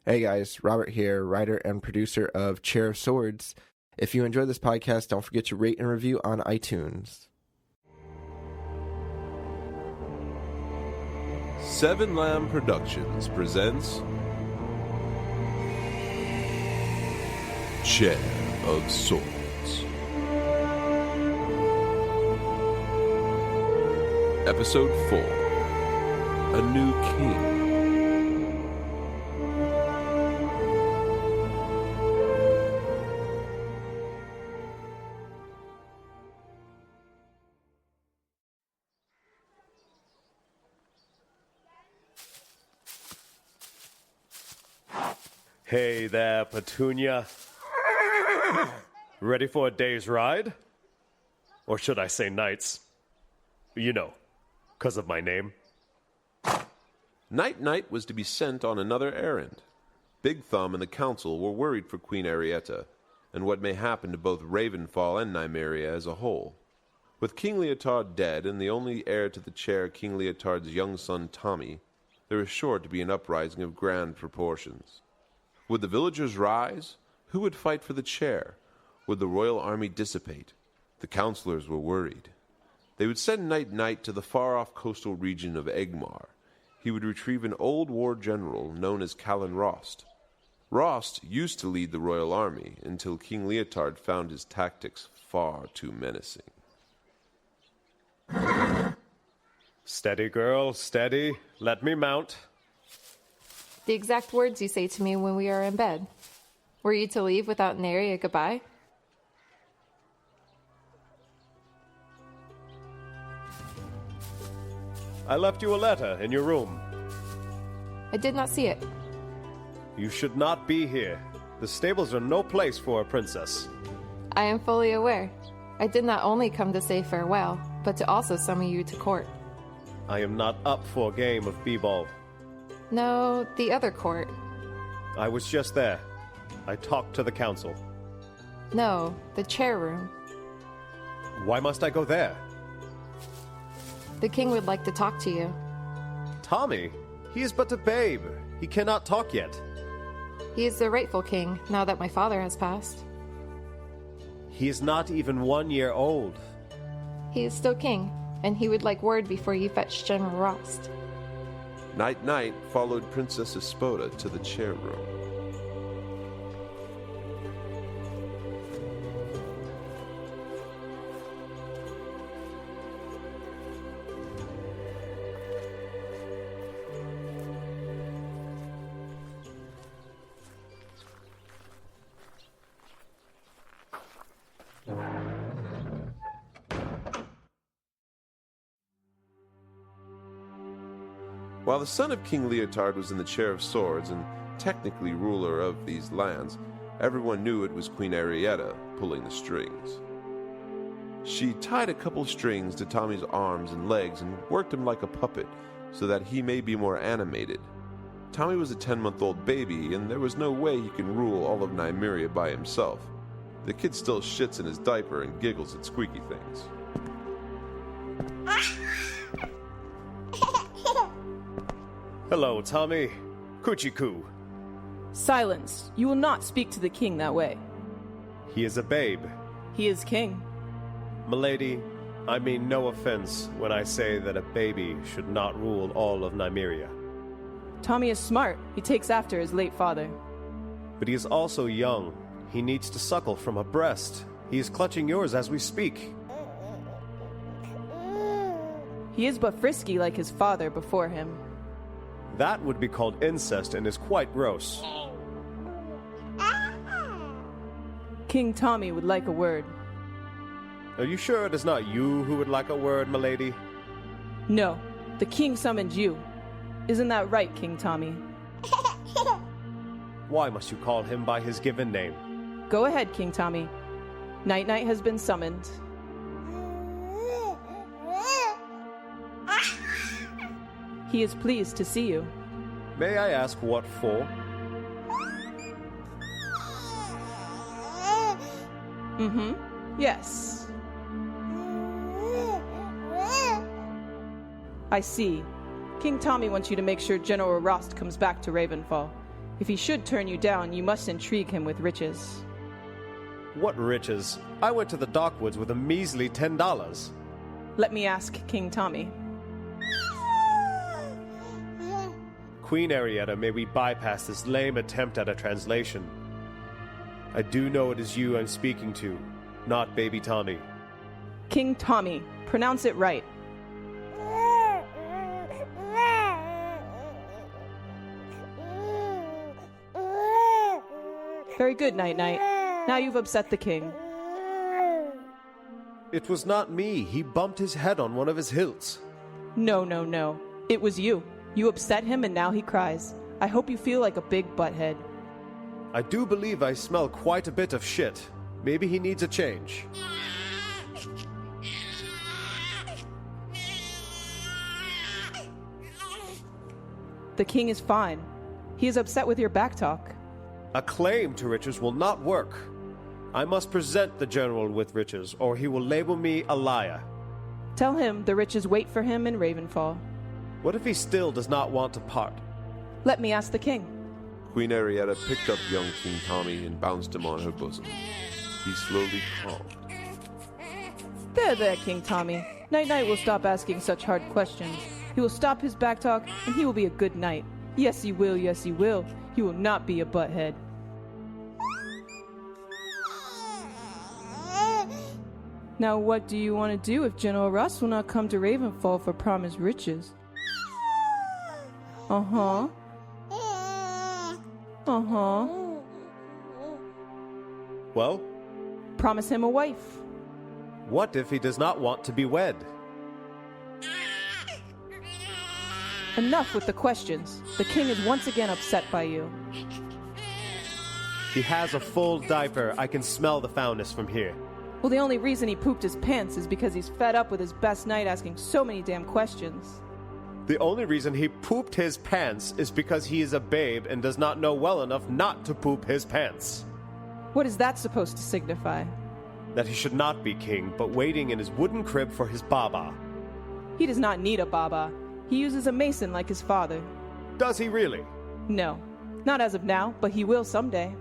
Hey guys, Robert here, writer and producer of Chair of Swords. If you enjoy this podcast, don't forget to rate and review on iTunes. Seven Lamb Productions presents Chair of Swords. Episode 4, A New King. Hey there, Petunia. Ready for a day's ride? Or should I say night's? You know, 'cause of my name. Night was to be sent on another errand. Big Thumb and the council were worried for Queen Arietta, and what may happen to both Ravenfall and Nymeria as a whole. With King Leotard dead and the only heir to the chair King Leotard's young son Tommy, there was sure to be an uprising of grand proportions. Would the villagers rise? Who would fight for the chair? Would the royal army dissipate? The councillors were worried. They would send Night to the far-off coastal region of Egmar. He would retrieve an old war general known as Callan Rost. Rost used to lead the royal army until King Leotard found his tactics far too menacing. Steady, girl, steady. Let me mount. The exact words you say to me when we are in bed. Were you to leave without nary a goodbye? I left you a letter in your room. I did not see it. You should not be here. The stables are no place for a princess. I am fully aware. I did not only come to say farewell, but to also summon you to court. I am not up for a game of b-ball. No, the other court. I was just there. I talked to the council. No, the chair room. Why must I go there? The king would like to talk to you. Tommy, he is but a babe. He cannot talk yet. He is the rightful king, now that my father has passed. He is not even 1 year old. He is still king, and he would like word before you fetch General Rost. Night followed Princess Espoda to the chair room. While the son of King Leotard was in the Chair of Swords and technically ruler of these lands, everyone knew it was Queen Arietta pulling the strings. She tied a couple strings to Tommy's arms and legs and worked him like a puppet so that he may be more animated. Tommy was a 10-month-old baby, and there was no way he can rule all of Nymeria by himself. The kid still shits in his diaper and giggles at squeaky things. Hello, Tommy. Coochie-coo. Silence. You will not speak to the king that way. He is a babe. He is king. Milady, I mean no offense when I say that a baby should not rule all of Nymeria. Tommy is smart. He takes after his late father. But he is also young. He needs to suckle from a breast. He is clutching yours as we speak. He is but frisky like his father before him. That would be called incest and is quite gross. King Tommy would like a word. Are you sure it is not you who would like a word, milady? No, the king summoned you. Isn't that right, King Tommy? Why must you call him by his given name? Go ahead, King Tommy. Night has been summoned. He is pleased to see you. May I ask what for? Yes. I see. King Tommy wants you to make sure General Rost comes back to Ravenfall. If he should turn you down, you must intrigue him with riches. What riches? I went to the Dockwoods with a measly $10. Let me ask King Tommy. Queen Arietta, may we bypass this lame attempt at a translation? I do know it is you I'm speaking to, not baby Tommy. King Tommy, pronounce it right. Very good, Night-Night. Now you've upset the king. It was not me. He bumped his head on one of his hilts. No, no, no. It was you. You upset him and now he cries. I hope you feel like a big butthead. I do believe I smell quite a bit of shit. Maybe he needs a change. The king is fine. He is upset with your backtalk. A claim to riches will not work. I must present the general with riches, or he will label me a liar. Tell him the riches wait for him in Ravenfall. What if he still does not want to part? Let me ask the king. Queen Arietta picked up young King Tommy and bounced him on her bosom. He slowly calmed. There, King Tommy. Night-Night will stop asking such hard questions. He will stop his backtalk, and he will be a good knight. Yes, he will, yes, he will. He will not be a butthead. Now what do you want to do if General Ross will not come to Ravenfall for promised riches? Uh-huh. Uh-huh. Well? Promise him a wife. What if he does not want to be wed? Enough with the questions. The king is once again upset by you. He has a full diaper. I can smell the foulness from here. Well, the only reason he pooped his pants is because he's fed up with his best knight asking so many damn questions. The only reason he pooped his pants is because he is a babe and does not know well enough not to poop his pants. What is that supposed to signify? That he should not be king, but waiting in his wooden crib for his baba. He does not need a baba. He uses a mason like his father. Does he really? No, not as of now, but he will someday.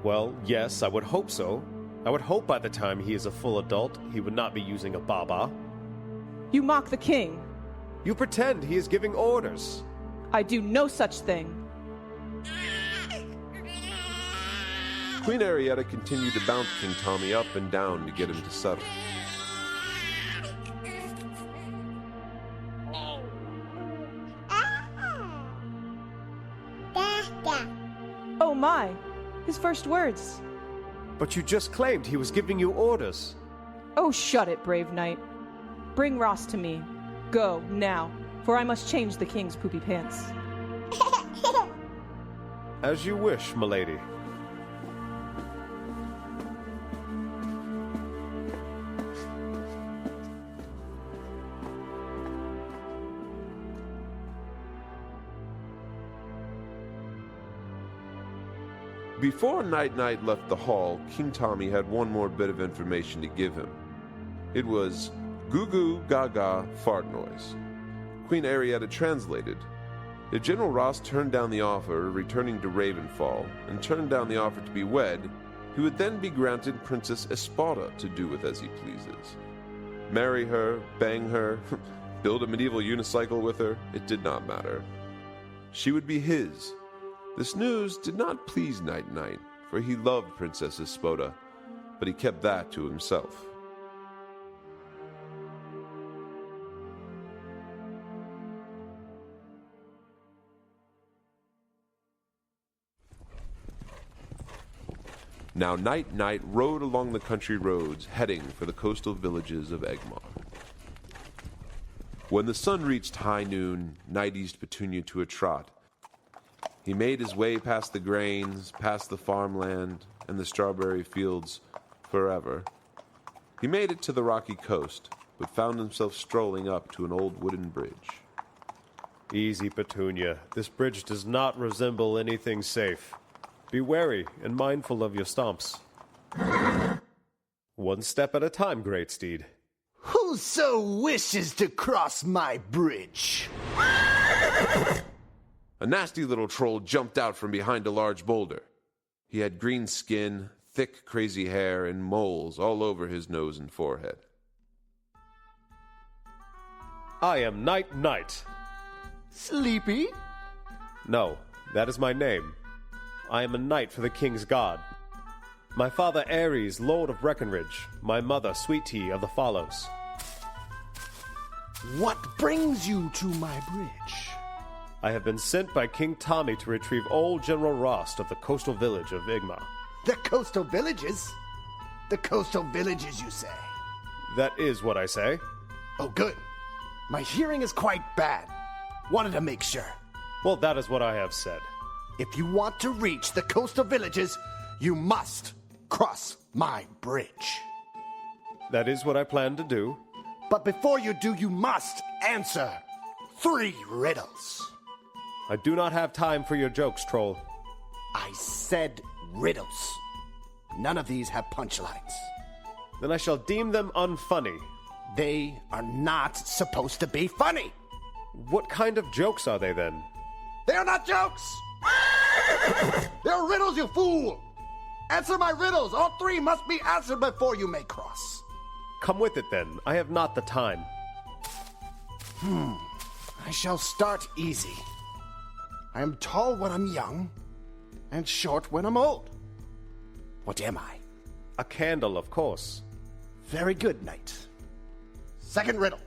Well, yes, I would hope so. I would hope by the time he is a full adult, he would not be using a baba. You mock the king. You pretend he is giving orders. I do no such thing. Queen Arietta continued to bounce King Tommy up and down to get him to settle. Oh my, his first words. But you just claimed he was giving you orders. Oh, shut it, brave knight. Bring Ross to me. Go, now, for I must change the king's poopy pants. As you wish, milady. Before Night-Night left the hall, King Tommy had one more bit of information to give him. It was goo goo gaga fart noise. Queen Arietta translated. If General Ross turned down the offer of returning to Ravenfall and turned down the offer to be wed, he would then be granted Princess Espada to do with as he pleases. Marry her, bang her, build a medieval unicycle with her, it did not matter. She would be his. This news did not please Night-Night, for he loved Princess Espada, but he kept that to himself. Now Night-Night rode along the country roads, heading for the coastal villages of Egmar. When the sun reached high noon, Night eased Petunia to a trot. He made his way past the grains, past the farmland, and the strawberry fields forever. He made it to the rocky coast, but found himself strolling up to an old wooden bridge. Easy, Petunia. This bridge does not resemble anything safe. Be wary and mindful of your stomps. One step at a time, great steed. Whoso wishes to cross my bridge? a nasty little troll jumped out from behind a large boulder. He had green skin, thick, crazy hair, and moles all over his nose and forehead. I am Night. Sleepy? No, that is my name. I am a knight for the king's guard. My father Ares, Lord of Breckenridge. My mother Sweet Tea of the Fallows. What brings you to my bridge? I have been sent by King Tommy to retrieve old General Rost of the coastal village of Igma. The coastal villages? The coastal villages, you say? That is what I say. Oh, good. My hearing is quite bad. Wanted to make sure. Well, that is what I have said. If you want to reach the coastal villages, you must cross my bridge. That is what I plan to do. But before you do, you must answer 3 riddles. I do not have time for your jokes, troll. I said riddles. None of these have punchlines. Then I shall deem them unfunny. They are not supposed to be funny. What kind of jokes are they then? They are not jokes. They're riddles, you fool. Answer my riddles. All 3 must be answered before you may cross. Come with it then. I have not the time. I shall start easy. I am tall when I'm young, and short when I'm old. What am I? A candle, of course. Very good, knight. Second riddle.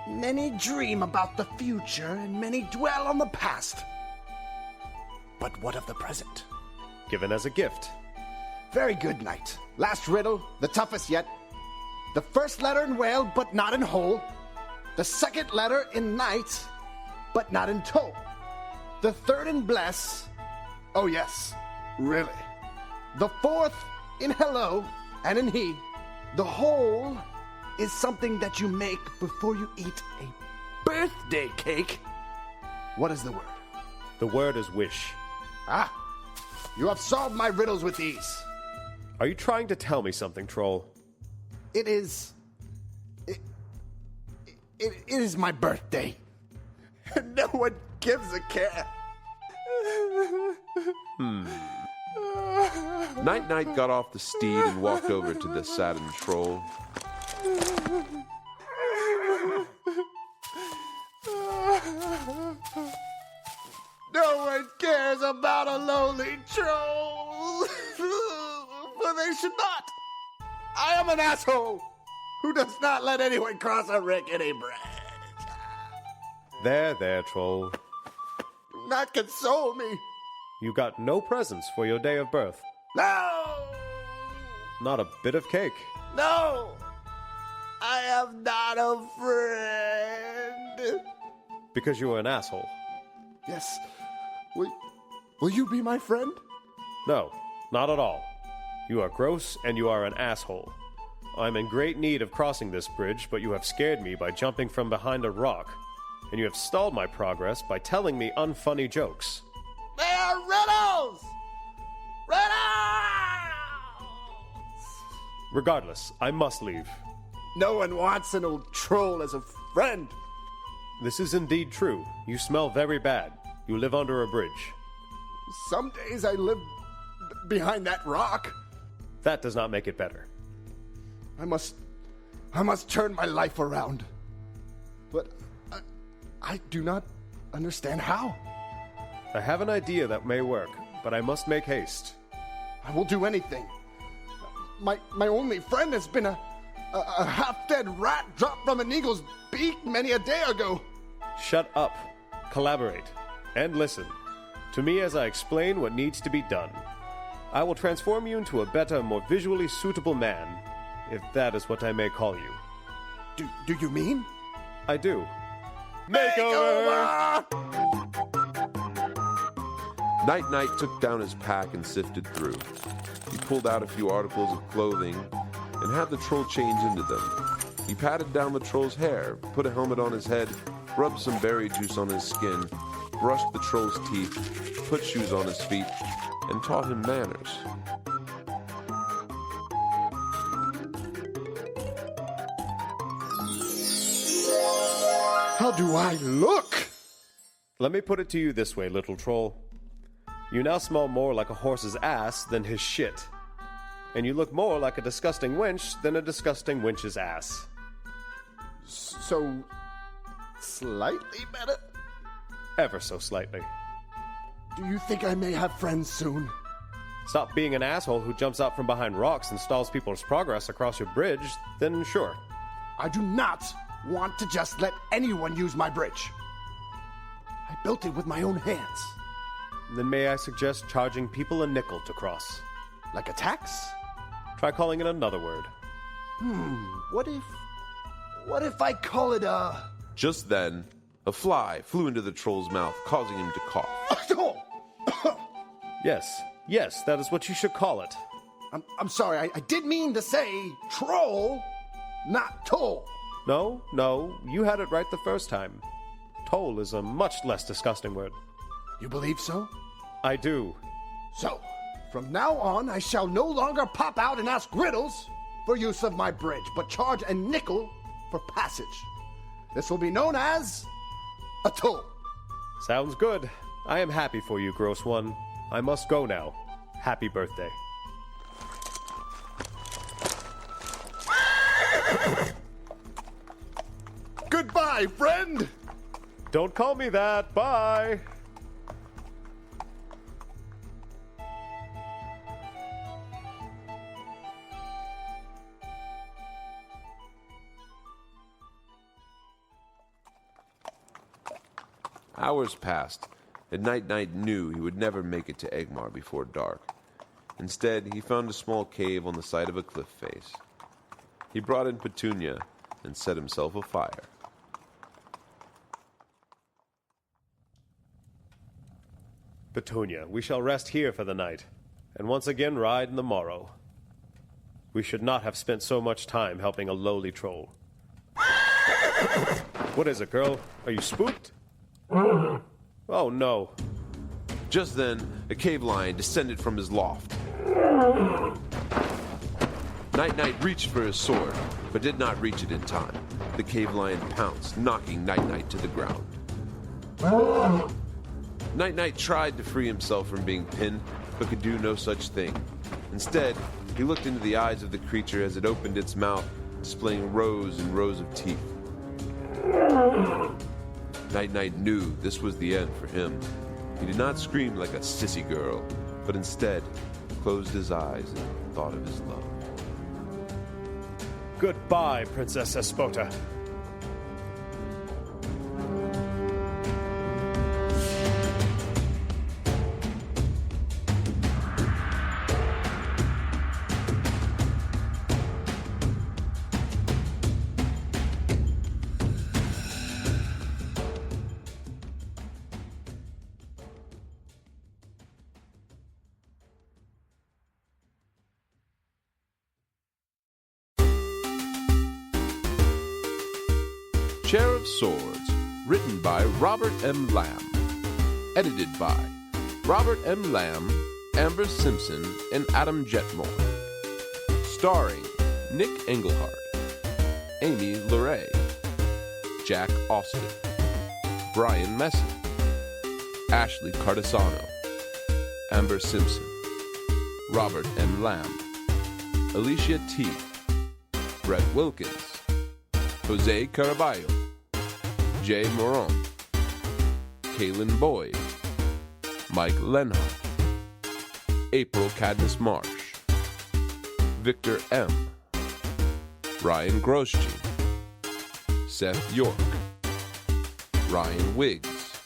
Many dream about the future, and many dwell on the past. But what of the present? Given as a gift. Very good, knight. Last riddle, the toughest yet. The first letter in whale, but not in whole. The second letter in night, but not in toe. The third in bless. Oh yes, really. The fourth in hello and in he. The whole is something that you make before you eat a birthday cake. What is the word? The word is wish. Ah, you have solved my riddles with ease. Are you trying to tell me something, troll? It is my birthday. And no one gives a care. Night got off the steed and walked over to the saddened troll. No one cares about a lonely troll. But they should not. I am an asshole who does not let anyone cross a rickety bridge. There, troll. Do not console me. You got no presents for your day of birth. No! Not a bit of cake. No! I am not a friend. Because you were an asshole. Yes. Will you be my friend? No, not at all. You are gross and you are an asshole. I'm in great need of crossing this bridge, but you have scared me by jumping from behind a rock. And you have stalled my progress by telling me unfunny jokes. They are riddles! Riddles! Regardless, I must leave. No one wants an old troll as a friend. This is indeed true. You smell very bad. You live under a bridge. Some days I live behind that rock. That does not make it better. I must turn my life around. But I do not understand how. I have an idea that may work, but I must make haste. I will do anything. My only friend has been a half-dead rat dropped from an eagle's beak many a day ago. Shut up, collaborate, and listen to me as I explain what needs to be done. I will transform you into a better, more visually suitable man, if that is what I may call you. Do you mean? I do. Makeover! Night took down his pack and sifted through. He pulled out a few articles of clothing and had the troll change into them. He patted down the troll's hair, put a helmet on his head, rubbed some berry juice on his skin, brushed the troll's teeth, put shoes on his feet, and taught him manners. How do I look? Let me put it to you this way, little troll. You now smell more like a horse's ass than his shit. And you look more like a disgusting wench than a disgusting wench's ass. So, slightly better? Ever so slightly. Do you think I may have friends soon? Stop being an asshole who jumps out from behind rocks and stalls people's progress across your bridge, then sure. I do not want to just let anyone use my bridge. I built it with my own hands. Then may I suggest charging people a nickel to cross? Like a tax? Try calling it another word. What if I call it a... Just then, a fly flew into the troll's mouth, causing him to cough. Yes, that is what you should call it. I'm sorry, I did mean to say troll, not toll. No, you had it right the first time. Toll is a much less disgusting word. You believe so? I do. So, from now on, I shall no longer pop out and ask riddles for use of my bridge, but charge a nickel for passage. This will be known as a toll. Sounds good. I am happy for you, gross one. I must go now. Happy birthday. Goodbye, friend! Don't call me that. Bye. Hours passed, and Night-Night knew he would never make it to Egmar before dark. Instead, he found a small cave on the side of a cliff face. He brought in Petunia and set himself afire. Petunia, we shall rest here for the night, and once again ride in the morrow. We should not have spent so much time helping a lowly troll. What is it, girl? Are you spooked? Oh, no. Just then, a cave lion descended from his loft. Night-Night reached for his sword, but did not reach it in time. The cave lion pounced, knocking Night-Night to the ground. Night-Night tried to free himself from being pinned, but could do no such thing. Instead, he looked into the eyes of the creature as it opened its mouth, displaying rows and rows of teeth. Night-Night knew this was the end for him. He did not scream like a sissy girl, but instead closed his eyes and thought of his love. Goodbye, Princess Espota. Chair of Swords, written by Robert M. Lamb. Edited by Robert M. Lamb, Amber Simpson, and Adam Jetmore. Starring Nick Engelhardt, Amy Luray, Jack Austin, Brian Messi, Ashley Cardasano, Amber Simpson, Robert M. Lamb, Alicia T., Brett Wilkins, Jose Caraballo, Jay Moron, Kaylin Boyd, Mike Lenhart, April Cadmus Marsh, Victor M., Ryan Grosjean, Seth York, Ryan Wiggs,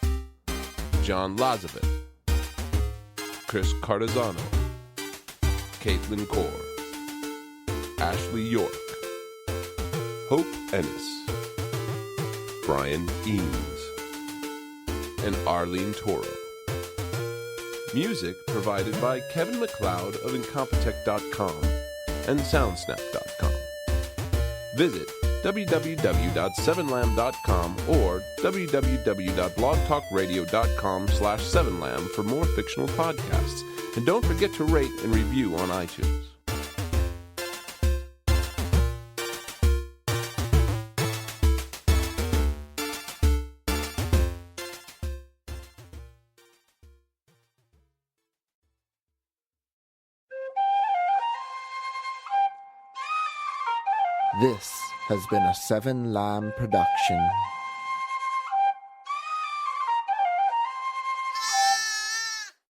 John Lazavit, Chris Cardazano, Caitlin Core, Ashley York, Hope Ennis, Brian Eames, and Arlene Toro. Music provided by Kevin MacLeod of Incompetech.com and Soundsnap.com. Visit www.7lamb.com or www.blogtalkradio.com/7lamb for more fictional podcasts. And don't forget to rate and review on iTunes. This has been a Seven Lamb production.